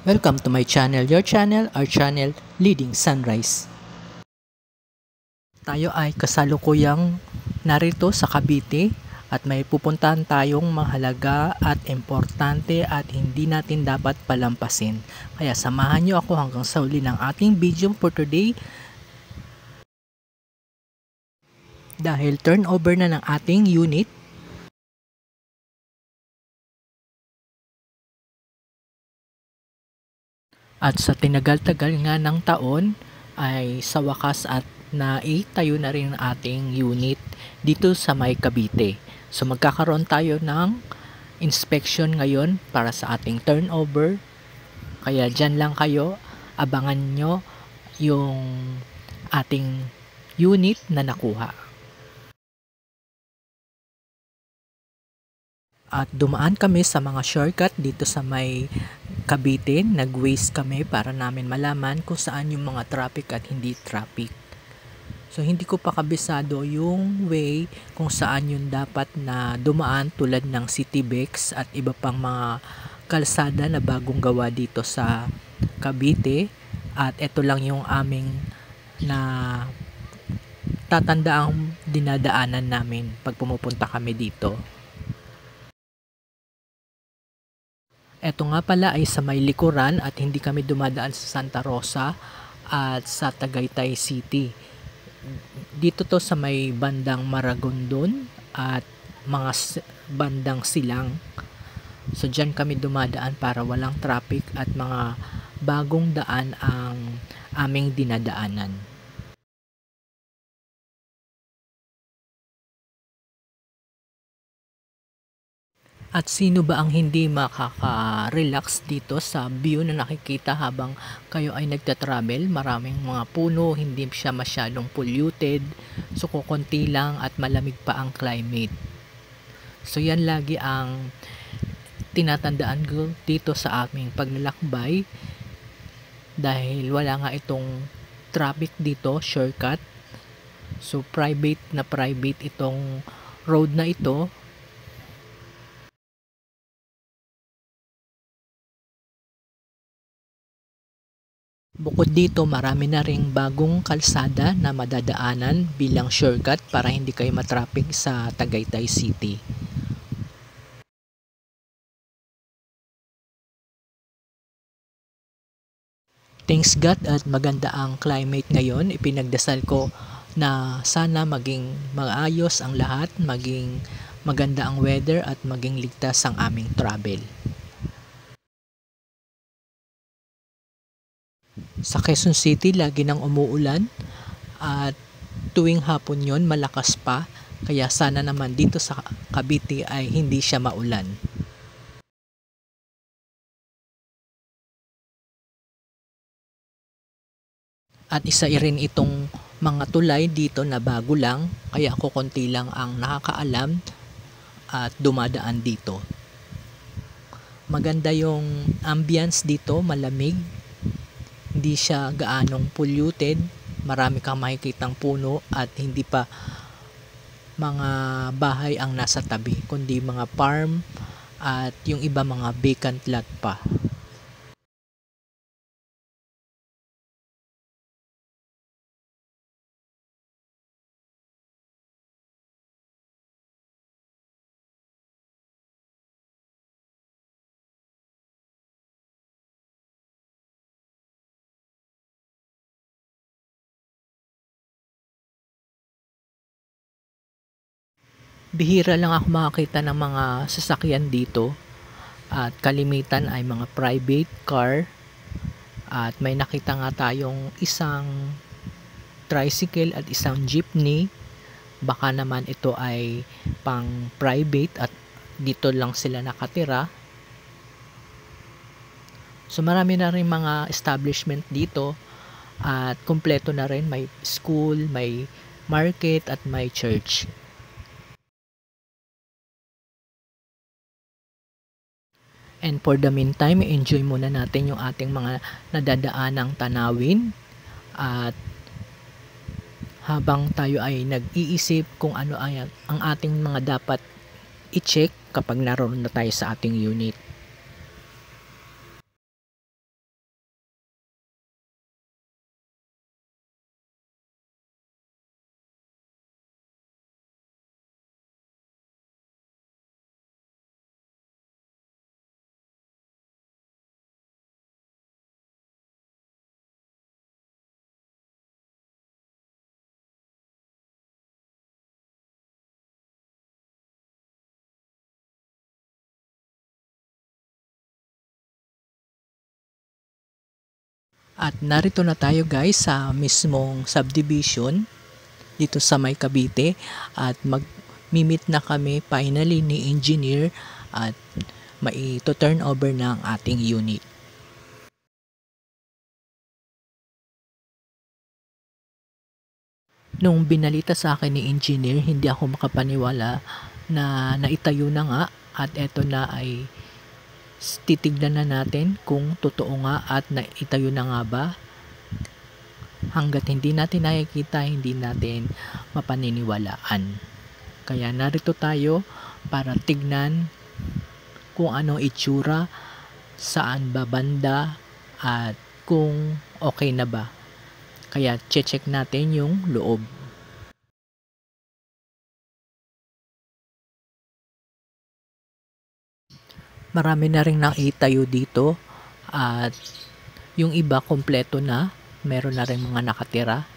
Welcome to my channel, your channel, our channel, Leading Sunrise. Tayo ay kasalukuyang narito sa Cavite at may pupuntahan tayong mahalaga at importante at hindi natin dapat palampasin. Kaya samahan nyo ako hanggang sa uli ng ating video for today. Dahil turnover na ng ating unit, at sa tinagal-tagal nga ng taon ay sa wakas at naitayo na rin ang ating unit dito sa may Cavite. So magkakaroon tayo ng inspection ngayon para sa ating turnover. Kaya dyan lang kayo, abangan nyo yung ating unit na nakuha. At dumaan kami sa mga shortcut dito sa may Cavite. Nag-waste kami para namin malaman kung saan yung mga traffic at hindi traffic. So hindi ko pa kabisado yung way kung saan yung dapat na dumaan tulad ng Citybex at iba pang mga kalsada na bagong gawa dito sa Cavite. At ito lang yung aming na tatandaang dinadaanan namin pag pumupunta kami dito. Ito nga pala ay sa may likuran at hindi kami dumadaan sa Santa Rosa at sa Tagaytay City. Dito to sa may bandang Maragondon at mga bandang Silang. So dyan kami dumadaan para walang traffic at mga bagong daan ang aming dinadaanan. At sino ba ang hindi makaka-relax dito sa view na nakikita habang kayo ay nagta-travel? Maraming mga puno, hindi siya masyadong polluted, so kukunti lang at malamig pa ang climate. So yan lagi ang tinatandaan ko dito sa aming paglalakbay dahil wala nga itong traffic dito, shortcut. So private itong road na ito. Bukod dito, marami na ring bagong kalsada na madadaanan bilang shortcut para hindi kayo matraffic sa Tagaytay City. Thanks God at maganda ang climate ngayon. Ipinagdasal ko na sana maging maayos ang lahat, maging maganda ang weather at maging ligtas ang aming travel. Sa Quezon City, lagi nang umuulan at tuwing hapon yon malakas pa. Kaya sana naman dito sa Cavite ay hindi siya maulan. At isa rin itong mga tulay dito na bago lang. Kaya ako konti lang ang nakakaalam at dumadaan dito. Maganda yung ambience dito, malamig. Hindi siya gaanong polluted, marami kang makikitang puno at hindi pa mga bahay ang nasa tabi, kundi mga farm at yung iba mga vacant lot pa. Bihira lang ako makakita ng mga sasakyan dito at kalimitan ay mga private car at may nakita nga tayong isang tricycle at isang jeepney. Baka naman ito ay pang private at dito lang sila nakatira. So marami na rin mga establishment dito at kumpleto na rin, may school, may market at may church. And for the meantime, enjoy muna natin yung ating mga nadadaanang tanawin at habang tayo ay nag-iisip kung ano ay ang ating mga dapat i-check kapag naroon na tayo sa ating unit. At narito na tayo guys sa mismong subdivision dito sa May Cavite at mag-meet na kami finally ni engineer at mai-turn over ng ating unit. Nung binalita sa akin ni engineer, hindi ako makapaniwala na naitayo na nga at eto na ay titignan na natin kung totoo nga at naitayo na nga ba. Hanggat hindi natin nakikita, hindi natin mapaniniwalaan. Kaya narito tayo para tignan kung anong itsura, saan ba banda, at kung okay na ba. Kaya check natin yung loob. Marami na rin naitayo dito at yung iba kompleto na. Meron na rin mga nakatira.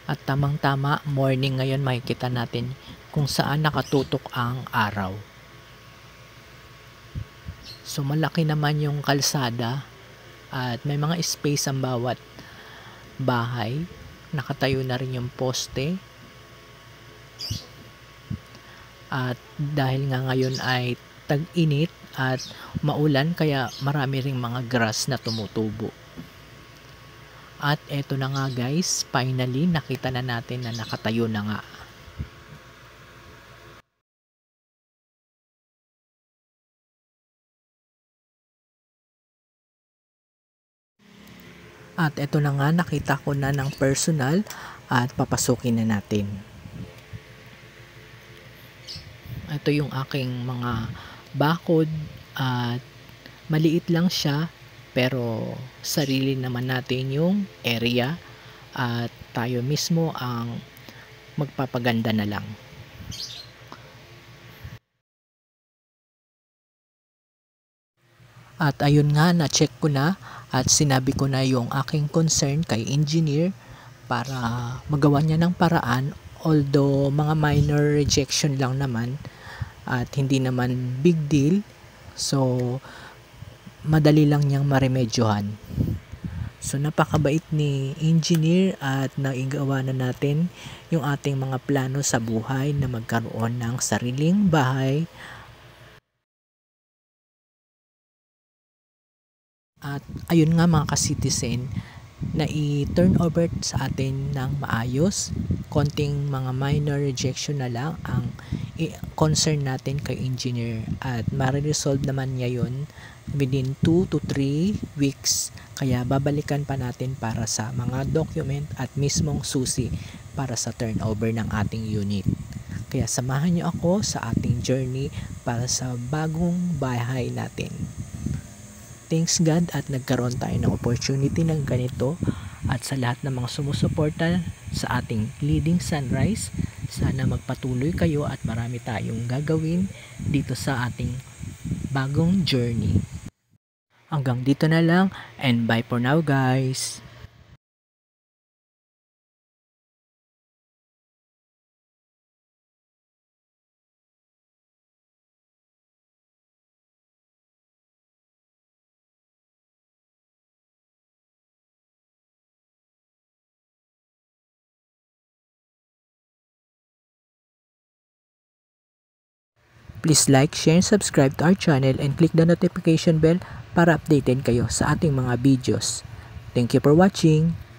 At tamang-tama, morning ngayon makikita natin kung saan nakatutok ang araw. So malaki naman yung kalsada at may mga space ang bawat bahay. Nakatayo na rin yung poste. At dahil nga ngayon ay tag-init at maulan kaya marami ring mga grass na tumutubo. At eto na nga guys, finally nakita na natin na nakatayo na nga. At eto na nga, nakita ko na ng personal at papasukin na natin. Ito yung aking mga bakod at maliit lang siya pero sarili naman natin yung area at tayo mismo ang magpapaganda na lang. At ayun nga, na-check ko na at sinabi ko na yung aking concern kay engineer para magawa niya ng paraan, although mga minor rejection lang naman at hindi naman big deal, so madali lang niyang maremedyohan. So napakabait ni engineer at naigawa na natin yung ating mga plano sa buhay na magkaroon ng sariling bahay. At ayun nga mga ka-citizen, na i-turn over sa atin ng maayos. Konting mga minor rejection na lang ang concern natin kay engineer at ma-resolve naman niya yun within 2 to 3 weeks. Kaya babalikan pa natin para sa mga document at mismong susi para sa turnover ng ating unit. Kaya samahan niyo ako sa ating journey para sa bagong bahay natin. Thanks God at nagkaroon tayo ng opportunity ng ganito at sa lahat ng mga sumusuporta sa ating Leading Sunrise, sana magpatuloy kayo at marami tayong gagawin dito sa ating bagong journey. Hanggang dito na lang and bye for now guys! Please like, share, and subscribe to our channel and click the notification bell para updated kayo sa ating mga videos. Thank you for watching!